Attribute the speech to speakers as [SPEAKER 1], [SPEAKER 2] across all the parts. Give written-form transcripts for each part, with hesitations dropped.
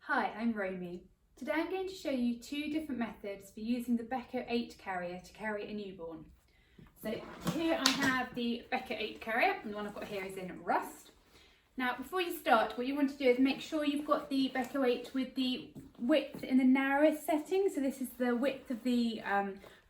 [SPEAKER 1] Hi, I'm Roamy. Today I'm going to show you two different methods for using the Beco 8 carrier to carry a newborn. So here I have the Beco 8 carrier, and the one I've got here is in rust. Now before you start, what you want to do is make sure you've got the Beco 8 with the width in the narrowest setting. So this is the width of the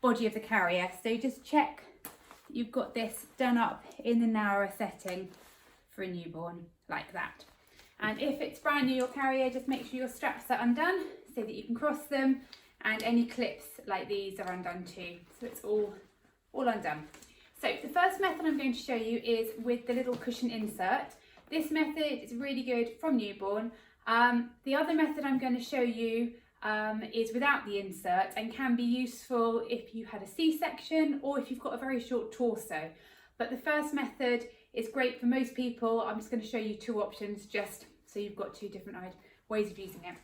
[SPEAKER 1] body of the carrier. So just check that you've got this done up in the narrower setting for a newborn, like that. And if it's brand new, your carrier, just make sure your straps are undone so that you can cross them, and any clips like these are undone too. So it's all undone. So the first method I'm going to show you is with the little cushion insert. This method is really good from newborn. The other method I'm going to show you is without the insert and can be useful if you had a C-section or if you've got a very short torso. But the first method is great for most people. I'm just going to show you two options just so you've got two different ways of using it.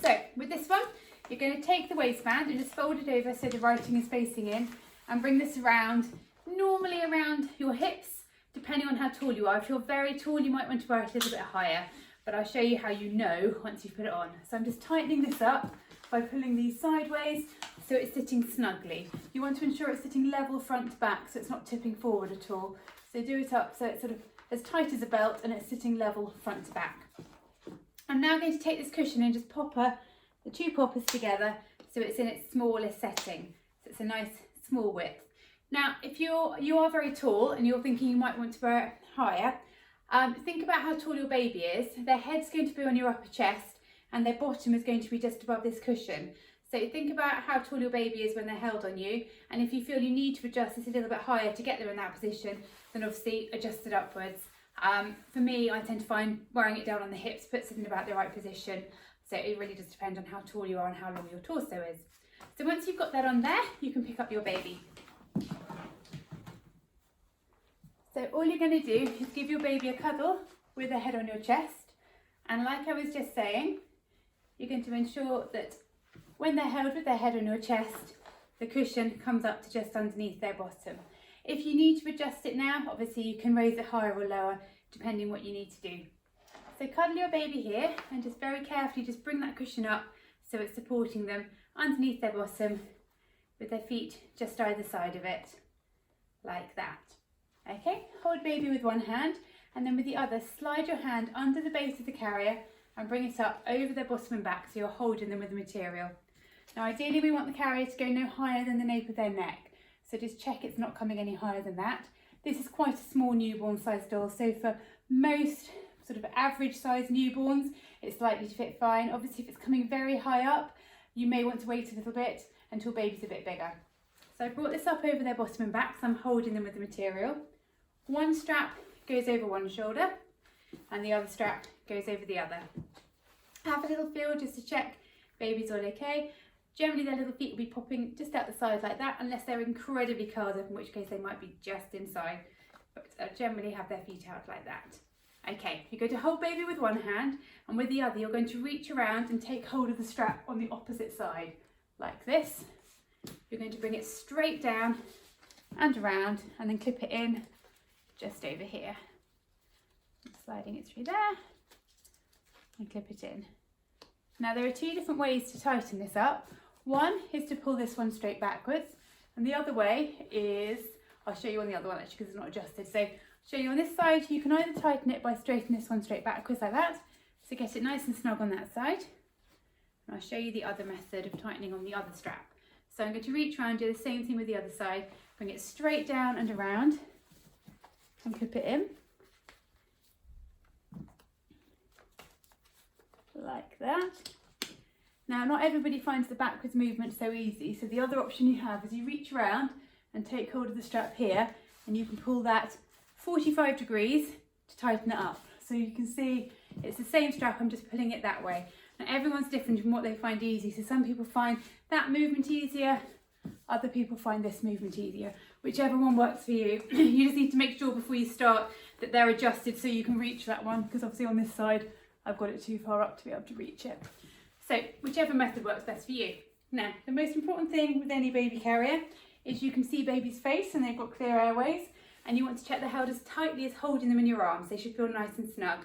[SPEAKER 1] So with this one, you're going to take the waistband and just fold it over so the writing is facing in, and bring this around, normally around your hips, depending on how tall you are. If you're very tall, you might want to wear it a little bit higher, but I'll show you how you know once you've put it on. So I'm just tightening this up by pulling these sideways so it's sitting snugly. You want to ensure it's sitting level front to back so it's not tipping forward at all. So do it up so it's sort of as tight as a belt and it's sitting level front to back. I'm now going to take this cushion and just popper the two poppers together so it's in its smallest setting. So it's a nice small width. Now, if you are very tall and you're thinking you might want to wear it higher, think about how tall your baby is. Their head's going to be on your upper chest and their bottom is going to be just above this cushion. So think about how tall your baby is when they're held on you, and if you feel you need to adjust this a little bit higher to get them in that position, then obviously adjust it upwards. For me, I tend to find wearing it down on the hips puts it in about the right position. So it really does depend on how tall you are and how long your torso is. So once you've got that on there, you can pick up your baby. So all you're going to do is give your baby a cuddle with their head on your chest. And like I was just saying, you're going to ensure that when they're held with their head on your chest, the cushion comes up to just underneath their bottom. If you need to adjust it now, obviously you can raise it higher or lower, depending what you need to do. So cuddle your baby here and just very carefully just bring that cushion up so it's supporting them underneath their bottom with their feet just either side of it, like that. Okay, hold baby with one hand and then with the other, slide your hand under the base of the carrier and bring it up over their bottom and back so you're holding them with the material. Now ideally we want the carrier to go no higher than the nape of their neck, so just check it's not coming any higher than that. This is quite a small newborn size doll, so for most sort of average size newborns it's likely to fit fine. Obviously if it's coming very high up, you may want to wait a little bit until baby's a bit bigger. So I brought this up over their bottom and back, so I'm holding them with the material. One strap goes over one shoulder and the other strap goes over the other. Have a little feel just to check baby's all okay. Generally their little feet will be popping just out the side like that, unless they're incredibly curled up, in which case they might be just inside, but generally have their feet out like that. Okay, you're going to hold baby with one hand, and with the other you're going to reach around and take hold of the strap on the opposite side, like this. You're going to bring it straight down and around and then clip it in just over here. Sliding it through there and clip it in. Now there are two different ways to tighten this up. One is to pull this one straight backwards, and the other way is, I'll show you on the other one actually because it's not adjusted. So I'll show you on this side, you can either tighten it by straightening this one straight backwards like that, so get it nice and snug on that side. And I'll show you the other method of tightening on the other strap. So I'm going to reach around, do the same thing with the other side, bring it straight down and around and clip it in. Like that. Now not everybody finds the backwards movement so easy, so the other option you have is you reach around and take hold of the strap here, and you can pull that 45 degrees to tighten it up. So you can see it's the same strap, I'm just pulling it that way. Now everyone's different in what they find easy, so some people find that movement easier, other people find this movement easier. Whichever one works for you. You just need to make sure before you start that they're adjusted so you can reach that one, because obviously on this side I've got it too far up to be able to reach it. So whichever method works best for you. Now the most important thing with any baby carrier is you can see baby's face and they've got clear airways, and you want to check they're held as tightly as holding them in your arms. They should feel nice and snug.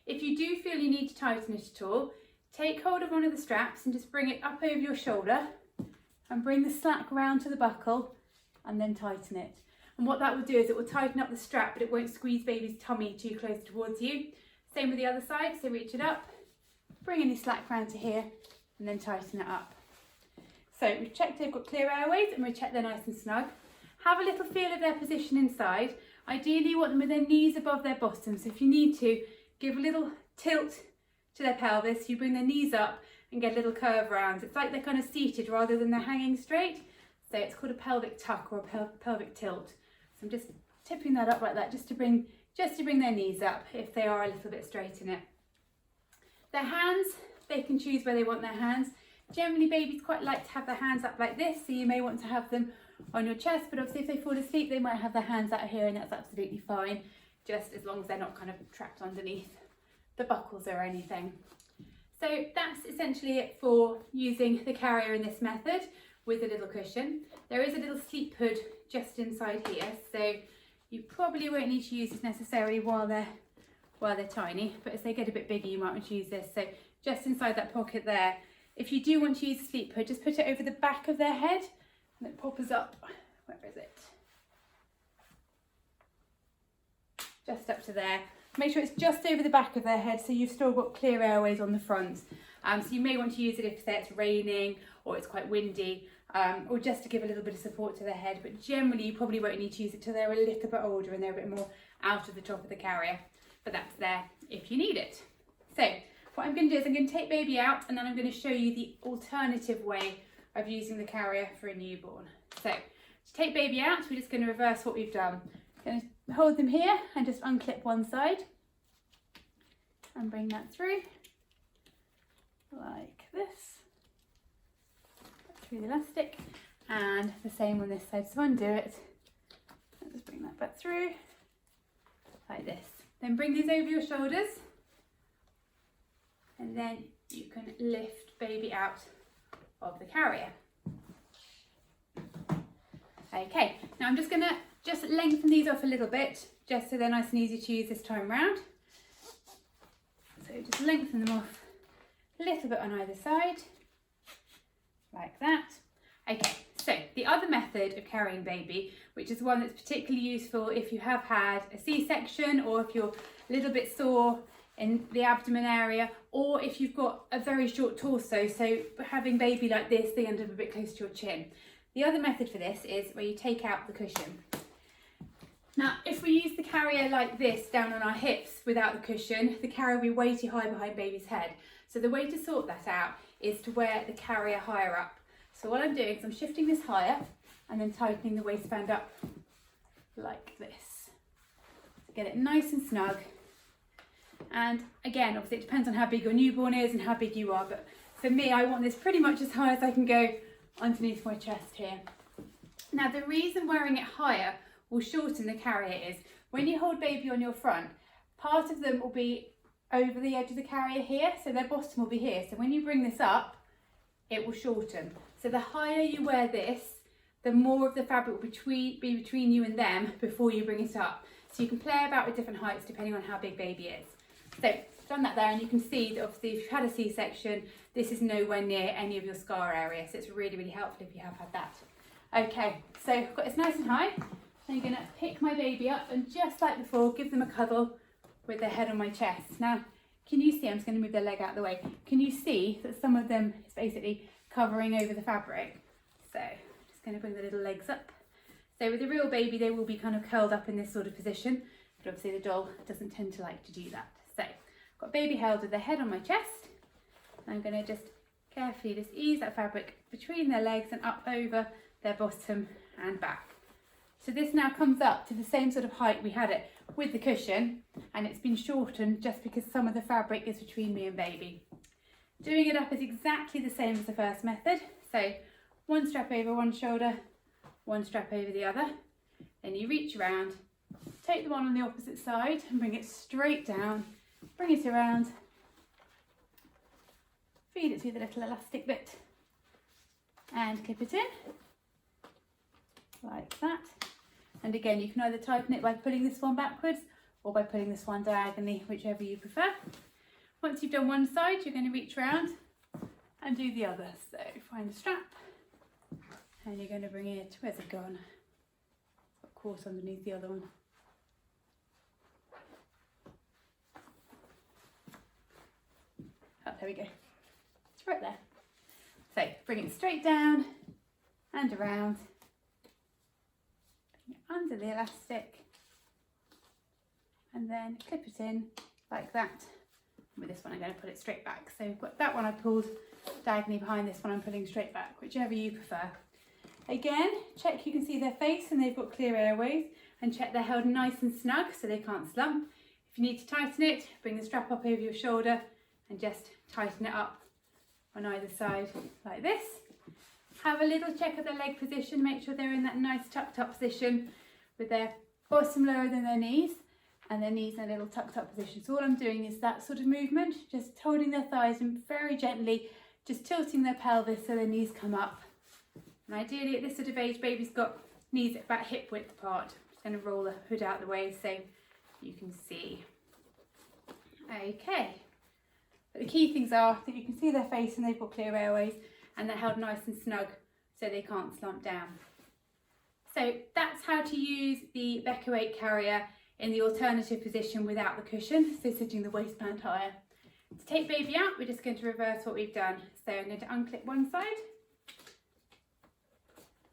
[SPEAKER 1] If you do feel you need to tighten it at all, take hold of one of the straps and just bring it up over your shoulder and bring the slack round to the buckle and then tighten it. And what that will do is it will tighten up the strap, but it won't squeeze baby's tummy too close towards you. Same with the other side, so reach it up, bring any slack round to here and then tighten it up. So we've checked they've got clear airways and we've checked they're nice and snug. Have a little feel of their position inside. Ideally you want them with their knees above their bottom, so if you need to, give a little tilt to their pelvis, you bring their knees up and get a little curve around. It's like they're kind of seated rather than they're hanging straight. So it's called a pelvic tuck or a pelvic tilt. So I'm just tipping that up like that just to bring their knees up if they are a little bit straight in it. Their hands, they can choose where they want their hands. Generally babies quite like to have their hands up like this, so you may want to have them on your chest, but obviously if they fall asleep they might have their hands out here and that's absolutely fine, just as long as they're not kind of trapped underneath the buckles or anything. So that's essentially it for using the carrier in this method with a little cushion. There is a little sleep hood just inside here, so you probably won't need to use this necessarily while they're tiny, but as they get a bit bigger you might want to use this. So just inside that pocket there, if you do want to use a sleep hood, just put it over the back of their head and it pops up, where is it? Just up to there. Make sure it's just over the back of their head so you've still got clear airways on the front. So you may want to use it if it's raining or it's quite windy, or just to give a little bit of support to their head, but generally you probably won't need to use it till they're a little bit older and they're a bit more out of the top of the carrier, but that's there if you need it. So what I'm going to do is I'm going to take baby out and then I'm going to show you the alternative way of using the carrier for a newborn. So to take baby out, we're just going to reverse what we've done. Going to hold them here and just unclip one side and bring that through like this, through the elastic, and the same on this side. So undo it and just bring that back through like this. Then bring these over your shoulders and then you can lift baby out of the carrier. Okay, now I'm just going to lengthen these off a little bit just so they're nice and easy to use this time round. So just lengthen them off a little bit on either side like that. Okay, so the other method of carrying baby, which is one that's particularly useful if you have had a C-section or if you're a little bit sore in the abdomen area, or if you've got a very short torso, so having baby like this, they end up a bit close to your chin. The other method for this is where you take out the cushion. Now, if we use the carrier like this down on our hips without the cushion, the carrier will be way too high behind baby's head. So the way to sort that out is to wear the carrier higher up. So what I'm doing is I'm shifting this higher and then tightening the waistband up like this to get it nice and snug. And again, obviously it depends on how big your newborn is and how big you are, but for me, I want this pretty much as high as I can go underneath my chest here. Now, the reason wearing it higher will shorten the carrier is when you hold baby on your front, part of them will be over the edge of the carrier here, so their bottom will be here. So when you bring this up, it will shorten. So the higher you wear this, the more of the fabric will be between you and them before you bring it up. So you can play about with different heights depending on how big baby is. So I've done that there, and you can see that obviously if you've had a C-section, this is nowhere near any of your scar area. So it's really, really helpful if you have had that. Okay, so I've got this nice and high. I'm going to pick my baby up and just like before, give them a cuddle with their head on my chest. Now, can you see, I'm just going to move their leg out of the way. Can you see that some of them is basically covering over the fabric? So I'm just going to bring the little legs up. So with a real baby, they will be kind of curled up in this sort of position, but obviously the doll doesn't tend to like to do that. So I've got baby held with their head on my chest. I'm going to just carefully just ease that fabric between their legs and up over their bottom and back. So this now comes up to the same sort of height we had it with the cushion, and it's been shortened just because some of the fabric is between me and baby. Doing it up is exactly the same as the first method. So one strap over one shoulder, one strap over the other. Then you reach around, take the one on the opposite side and bring it straight down, bring it around, feed it through the little elastic bit and clip it in like that. And again, you can either tighten it by pulling this one backwards or by pulling this one diagonally, whichever you prefer. Once you've done one side, you're going to reach around and do the other. So find the strap and you're going to bring it, where's it gone? Of course, underneath the other one. Oh, there we go. It's right there. So bring it straight down and around. Bring it under the elastic and then clip it in like that. With this one I'm going to put it straight back. So we've got that one I pulled diagonally behind, this one I'm pulling straight back, whichever you prefer. Again, check you can see their face and they've got clear airways, and check they're held nice and snug so they can't slump. If you need to tighten it, bring the strap up over your shoulder and just tighten it up on either side like this. Have a little check of their leg position, make sure they're in that nice tucked up position with their bottom lower than their knees and their knees in a little tucked up position. So all I'm doing is that sort of movement, just holding their thighs and very gently just tilting their pelvis so their knees come up. And ideally at this sort of age, baby's got knees at about hip width apart. Just going to roll the hood out of the way so you can see. Okay. But the key things are that you can see their face and they've got clear airways and they're held nice and snug so they can't slump down. So that's how to use the Beco 8 carrier in the alternative position without the cushion, so sitting the waistband higher. To take baby out, we're just going to reverse what we've done. So I'm going to unclip one side,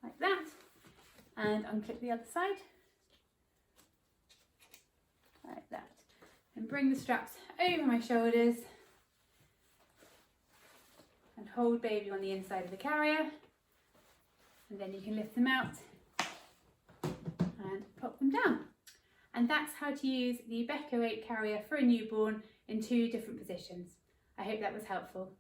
[SPEAKER 1] like that, and unclip the other side, like that. And bring the straps over my shoulders and hold baby on the inside of the carrier. And then you can lift them out and pop them down. And that's how to use the Beco 8 carrier for a newborn in 2 different positions. I hope that was helpful.